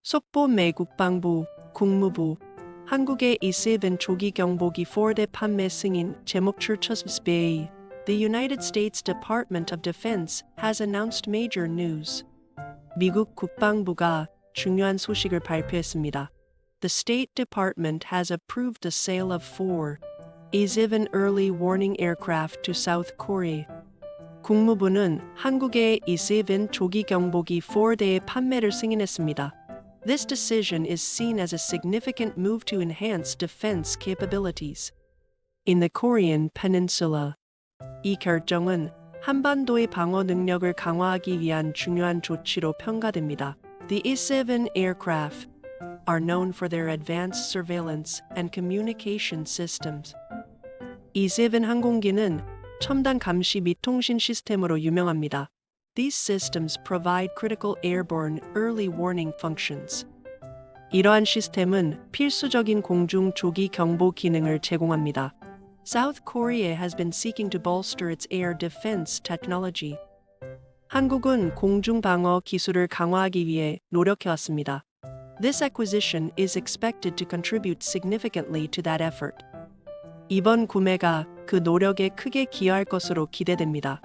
속보 미 국방부, 국무부, 한국의 E-7 조기경보기 4대 판매 승인 제목출처-sbsbiz. The United States Department of Defense has announced major news. 미국 국방부가 중요한 소식을 발표했습니다. The State Department has approved the sale of 4 E-7 early warning aircraft to South Korea. 국무부는 한국의 E-7 조기경보기 4대의 판매를 승인했습니다. This decision is seen as a significant move to enhance defense capabilities in the Korean Peninsula. 이 결정은 한반도의 방어 능력을 강화하기 위한 중요한 조치로 평가됩니다. The E-7 aircraft are known for their advanced surveillance and communication systems. E-7 항공기는 첨단 감시 및 통신 시스템으로 유명합니다. These systems provide critical airborne early warning functions. 이러한 시스템은 필수적인 공중 조기 경보 기능을 제공합니다. South Korea has been seeking to bolster its air defense technology. 한국은 공중 방어 기술을 강화하기 위해 노력해왔습니다. This acquisition is expected to contribute significantly to that effort. 이번 구매가 그 노력에 크게 기여할 것으로 기대됩니다.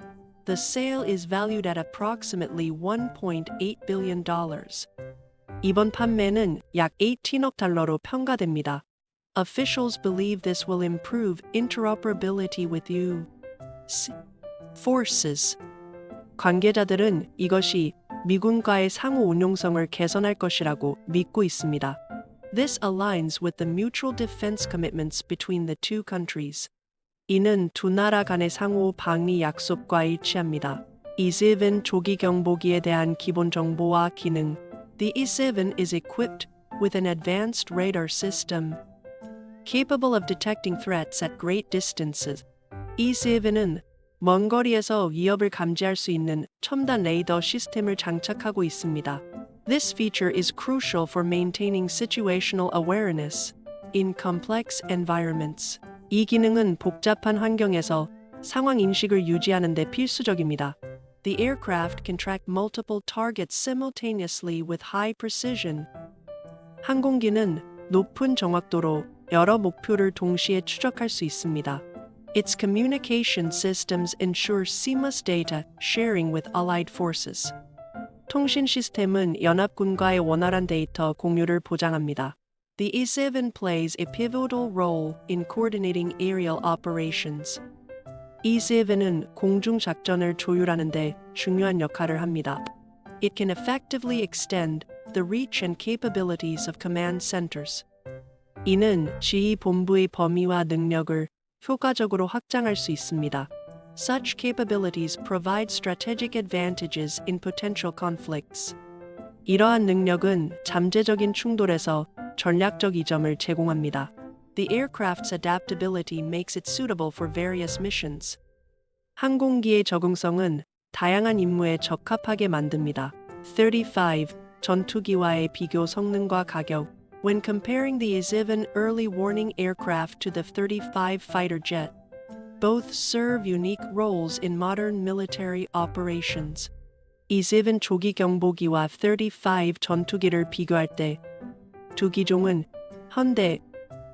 The sale is valued at approximately $1.8 billion. 이번 판매는 약 18억 달러로 평가됩니다. Officials believe this will improve interoperability with U.S. forces. 관계자들은 이것이 미군과의 상호 운용성을 개선할 것이라고 믿고 있습니다. This aligns with the mutual defense commitments between the two countries. 이는 두 나라 간의 상호 방위 약속과 일치합니다. E-7 조기 경보기에 대한 기본 정보와 기능. The E-7 is equipped with an advanced radar system capable of detecting threats at great distances. E-7은 먼 거리에서 위협을 감지할 수 있는 첨단 레이더 시스템을 장착하고 있습니다. This feature is crucial for maintaining situational awareness in complex environments. 이 기능은 복잡한 환경에서 상황 인식을 유지하는 데 필수적입니다. The aircraft can track multiple targets simultaneously with high precision. 항공기는 높은 정확도로 여러 목표를 동시에 추적할 수 있습니다. Its communication systems ensure seamless data sharing with allied forces. 통신 시스템은 연합군과의 원활한 데이터 공유를 보장합니다. The E-7 plays a pivotal role in coordinating aerial operations. E-7은 공중 작전을 조율하는 데 중요한 역할을 합니다. It can effectively extend the reach and capabilities of command centers. 이는 지휘 본부의 범위와 능력을 효과적으로 확장할 수 있습니다. Such capabilities provide strategic advantages in potential conflicts. 이러한 능력은 잠재적인 충돌에서 전략적 이점을 제공합니다. The aircraft's adaptability makes it suitable for various missions. 항공기의 적응성은 다양한 임무에 적합하게 만듭니다. 35 전투기와의 비교 성능과 가격. When comparing the E-7 early warning aircraft to the 35 fighter jet, both serve unique roles in modern military operations. E-7 조기 경보기와 35 전투기를 비교할 때 두 기종은 현대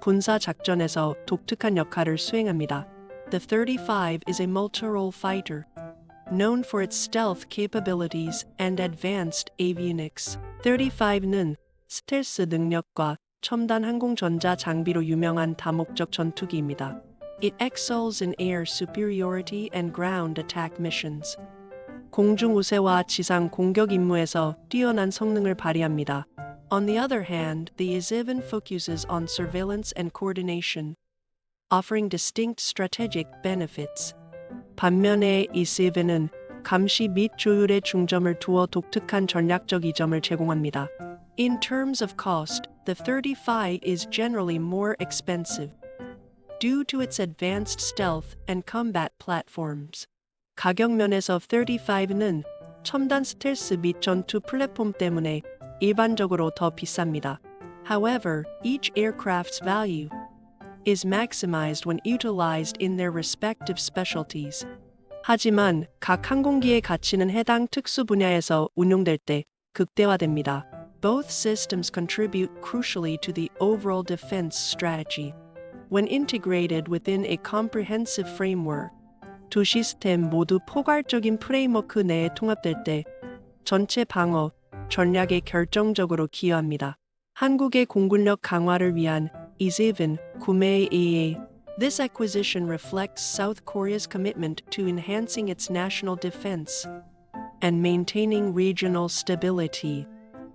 군사 작전에서 독특한 역할을 수행합니다. The 35 is a multi-role fighter, known for its stealth capabilities and advanced avionics. 35는 스텔스 능력과 첨단 항공전자 장비로 유명한 다목적 전투기입니다. It excels in air superiority and ground attack missions. 공중 우세와 지상 공격 임무에서 뛰어난 성능을 발휘합니다. On the other hand, the E-7 focuses on surveillance and coordination, offering distinct strategic benefits. 반면에 E-7은 감시 및 조율에 중점을 두어 독특한 전략적 이점을 제공합니다. In terms of cost, the 35 is generally more expensive due to its advanced stealth and combat platforms. 가격 면에서 35는 첨단 스텔스 및 전투 플랫폼 때문에 일반적으로 더 비쌉니다. However, each aircraft's value is maximized when utilized in their respective specialties. 하지만 각 항공기의 가치는 해당 특수 분야에서 운용될 때 극대화됩니다. Both systems contribute crucially to the overall defense strategy. When integrated within a comprehensive framework, 두 시스템 모두 포괄적인 프레임워크 내에 통합될 때 전체 방어 전략에 결정적으로 기여합니다. 한국의 공군력 강화를 위한 E-7 구매에 의해 This acquisition reflects South Korea's commitment to enhancing its national defense and maintaining regional stability.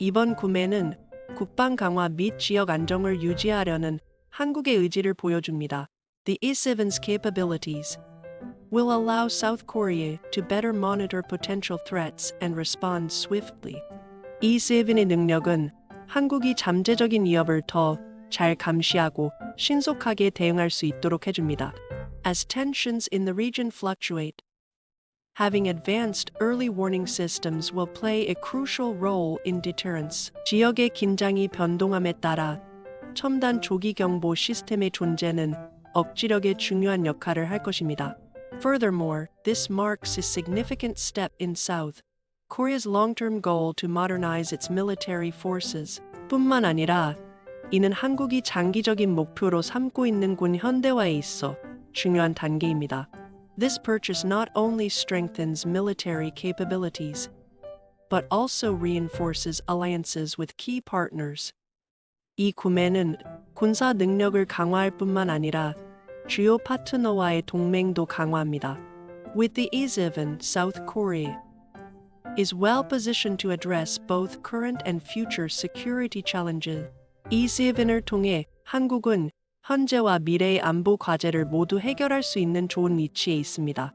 이번 구매는 국방 강화 및 지역 안정을 유지하려는 한국의 의지를 보여줍니다. The E-7's capabilities will allow South Korea to better monitor potential threats and respond swiftly. E-7의 능력은 한국이 잠재적인 위협을 더 잘 감시하고 신속하게 대응할 수 있도록 해줍니다. As tensions in the region fluctuate, having advanced early warning systems will play a crucial role in deterrence. 지역의 긴장이 변동함에 따라 첨단 조기경보 시스템의 존재는 억지력에 중요한 역할을 할 것입니다. Furthermore, this marks a significant step in South Korea's long-term goal to modernize its military forces. 뿐만 아니라 이는 한국이 장기적인 목표로 삼고 있는 군 현대화에 있어 중요한 단계입니다. This purchase not only strengthens military capabilities, but also reinforces alliances with key partners. 이 구매는 군사 능력을 강화할 뿐만 아니라 주요 파트너와의 동맹도 강화합니다. With the E-7, South Korea is well positioned to address both current and future security challenges. E-7을 통해 한국은 현재와 미래의 안보 과제를 모두 해결할 수 있는 좋은 위치에 있습니다.